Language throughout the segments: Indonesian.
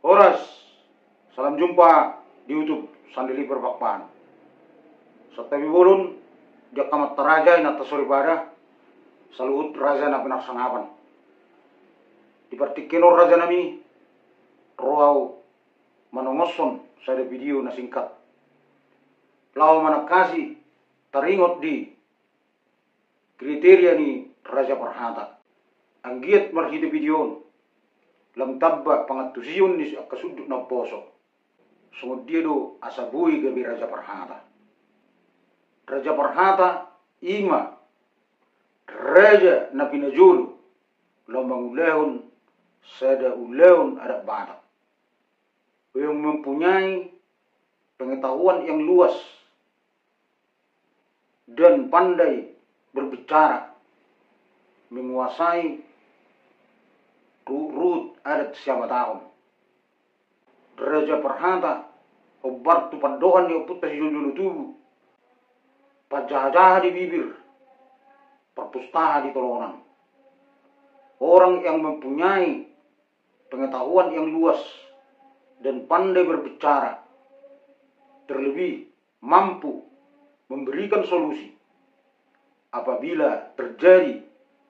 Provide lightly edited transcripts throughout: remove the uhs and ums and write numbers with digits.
Horas, salam jumpa di YouTube Sandili Berbakpan. Satabi bolon, dia kamat teraja ina tasori pada, salut raja na pinaksanapan. Di partikinor raja nami, roau manomoson sa video na singkat. Lau manakasi taringot di kriteria ni Raja Parhata. Ang giat marhita video lam tabba pangatusiyon ni kasudut na poso. Sungod dia do asabuhi gabi Raja Parhata. Raja Parhata ima raja na pinajulu lamang ulehon sada ulehon ada batak. Yang mempunyai pengetahuan yang luas dan pandai berbicara, menguasai rut adat siapa tahun. Raja Parhata obar tu pandohan dia putas julu tubuh, pajah-pajah di bibir, perpustaha di tolonan. Orang yang mempunyai pengetahuan yang luas dan pandai berbicara, terlebih mampu memberikan solusi apabila terjadi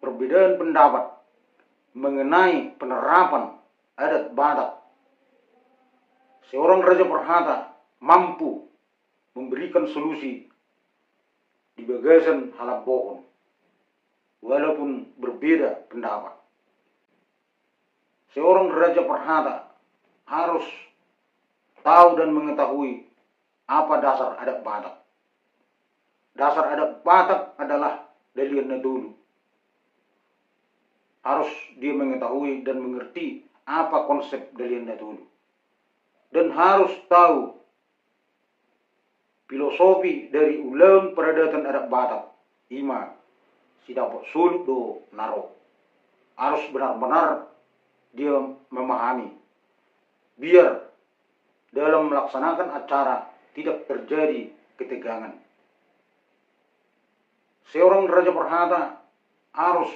perbedaan pendapat mengenai penerapan adat Batak. Seorang Raja Parhata mampu memberikan solusi di bagasan halap bohong walaupun berbeda pendapat. Seorang Raja Parhata harus tahu dan mengetahui apa dasar adat Batak. Dasar adat Batak adalah dalian dulu. Harus dia mengetahui dan mengerti apa konsep dalian dulu. Dan harus tahu filosofi dari ulang peradatan adat Batak. Ima si dapat sulut do naro. Harus benar-benar dia memahami. Biar dalam melaksanakan acara tidak terjadi ketegangan. Seorang Raja Parhata harus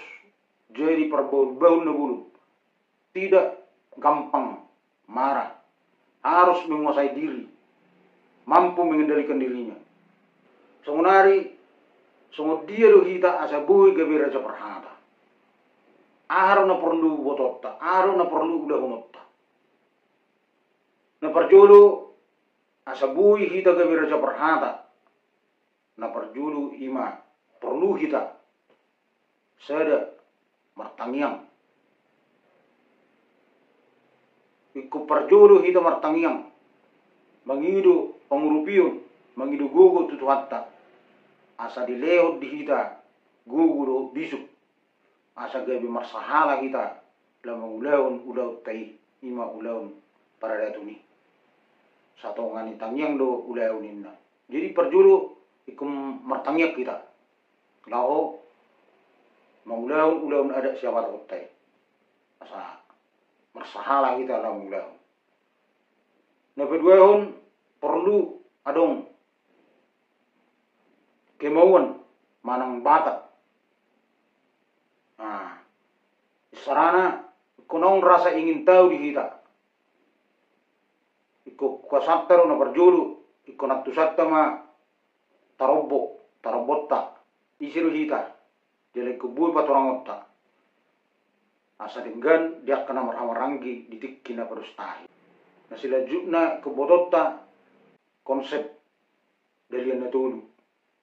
jadi perbau-bau nebulu. Tidak gampang marah. Harus menguasai diri. Mampu mengendalikan dirinya. Sungguh dia do hita asabuhi gabi Raja Parhata. Aro na perlu bototta. Aro na perlu udah hunotta. Na perjulu asabuhi hita gabi Raja Parhata. Na perjulu ima perlu kita sada martangiang. Iku perjulu kita martangiang. Mangidu pengurupion, mangidu gugu tutuhatta. Asa dilehot di kita gugu do bisuk. Asa gabi marsahala kita lamang ulaun ulaut tai ima ulaun para datuni. Satu ngani tangiang do ulaun inna. Jadi perjulu ikum martangiak kita. Lao maulaun ada siapa takutai. Asa marsahala kita lah maulaun. Nah kedua perlu adong kemauan manang Batak. Nah, sarana kunong rasa ingin tahu di kita. Iko kuasattaro na perjulu, iko natusatta ma tarobotta. Isiru hita, jadi kubul patorang otak. Asa denggan dia kena maranggi didik kina perustahi. Nah sila jukna kebodotta konsep dalian natulu.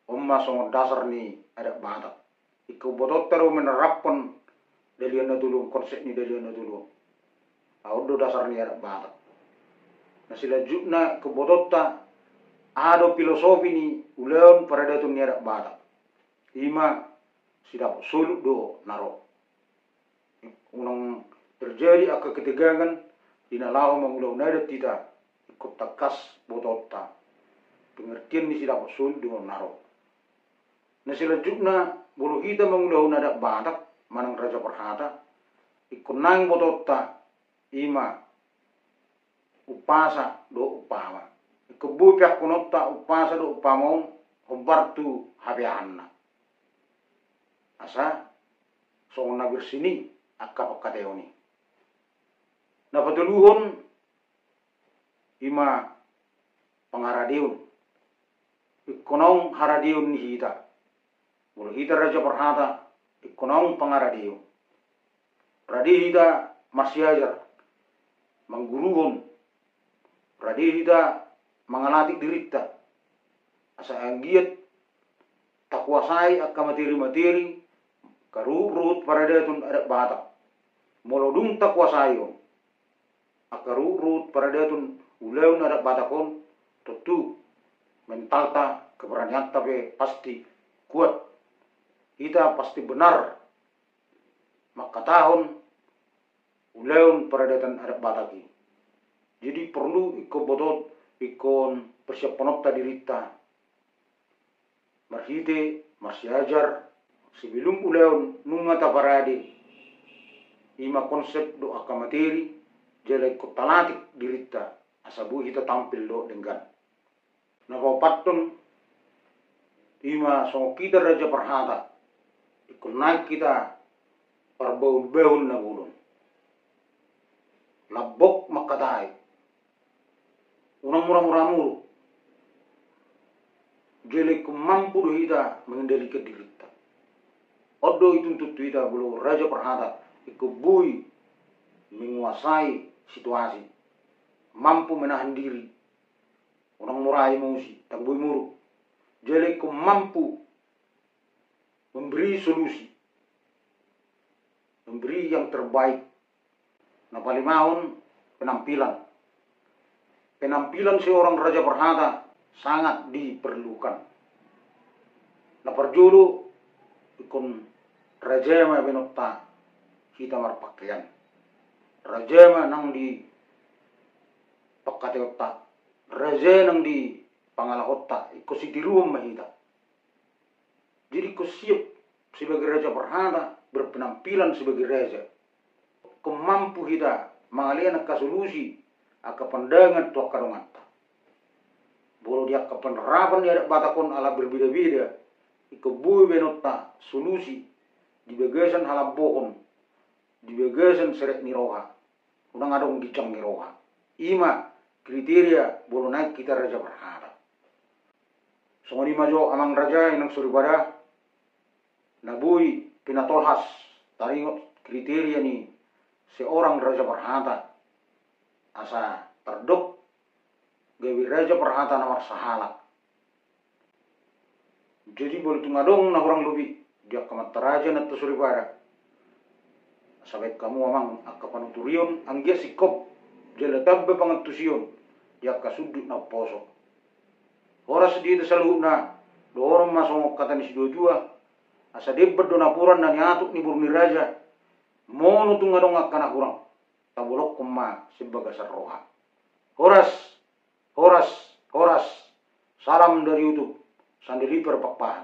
Omma songo dasar ni ada Batak. Iku bodotta ro menerapkan dalian natulu konsep ni dalian natulu. Audo dasar ni ada Batak. Nah sila jukna kebodotta ado filosofi ni uleon paradatun ni ada Batak. Ima sidap sulut do naro. Unang terjadi aka ketegangan dinalau mengulau nadat kita ikut takas bototta. Pengertian ni sidap sulut do naro. Nah selanjutnya bulu kita mengulau nadat Batak manang Raja Parhata ikut nang bototta ima upasa do upama. Ikut bupiak kunotta upasa do upamon obartu habianna. Asa song na bersini akka okateoni. Na patuluhon ima pangaradeun. Ikonong haradeun ni hita. Bolo hita Raja Perhata ikonong pangaradeun. Radi hita marsiajar mangguruhon. Radi hita mangalatik dirita. Asa anggiat takuasai akka materi-materi karurut paradatun adat batak. Molodung takuasayo akka rurut paradatun uleun adat batakon tentu mentalta keberanian tapi pasti kuat. Kita pasti benar. Maka tahun uleun paradatan adat bataki. Jadi perlu ikon botot ikon persiapanopta dirita. Marhite, marsiajar, sebelum uleun nungata parade. Ima konsep do aka materi, jelek kotalatik dirita. Asabu kita tampil do dengan. Nakaupaton, ima songo kita Raja Perhata. Ikon naik kita parbaun-baun na gulon. Labok makatay. Unang murah-murah-murah. Jadi mampu do hita mengendalikan diri kita. Odo ituntut hita bulu Raja Perhata ikubui menguasai situasi. Mampu menahan diri. Unang murai emosi, tangbui muruk. Jadi mampu memberi solusi. Memberi yang terbaik. Nah paling mahon penampilan. Penampilan seorang Raja Perhata sangat diperlukan. Nah perjulu ikon raja ma benotta kita marpakaian. Raja ma nang di pakate otta. Raja nang di pangalahota iko sitiruam mahita. Jadi ko siap sebagai Raja Perhata berpenampilan sebagai raja. Kemampu kita mengalian ke solusi aka pandangan tuak kadonganta. Bolo dia ke penerapan dia batakon ala berbeda-beda. Iko bui benota solusi di bagasan halam bohon, di bagasan seret niroha. Unang adong gicang niroha. Ima kriteria bolo naik kita Raja Perhata. Songoni majo amang raja inang suribada nabui pinatolhas taringot kriteria ni seorang Raja Perhata asa terduk gawi Raja Perhata nomor sahala. Jadi boleh tungadong na kurang lebih dia kamat raja na suribada. Sabet kamu amang akka panuturion anggia sikop jela tabbe pangantusion dia kasudut na posok. Horas di saluhna dorong masong kata ni sidojua asa debat do napuran na niatuk ni burni raja. Mono tungadong akka na kurang tabolok kuma sebagai sarroha. Horas, salam dari YouTube, sandiri perpakpahan.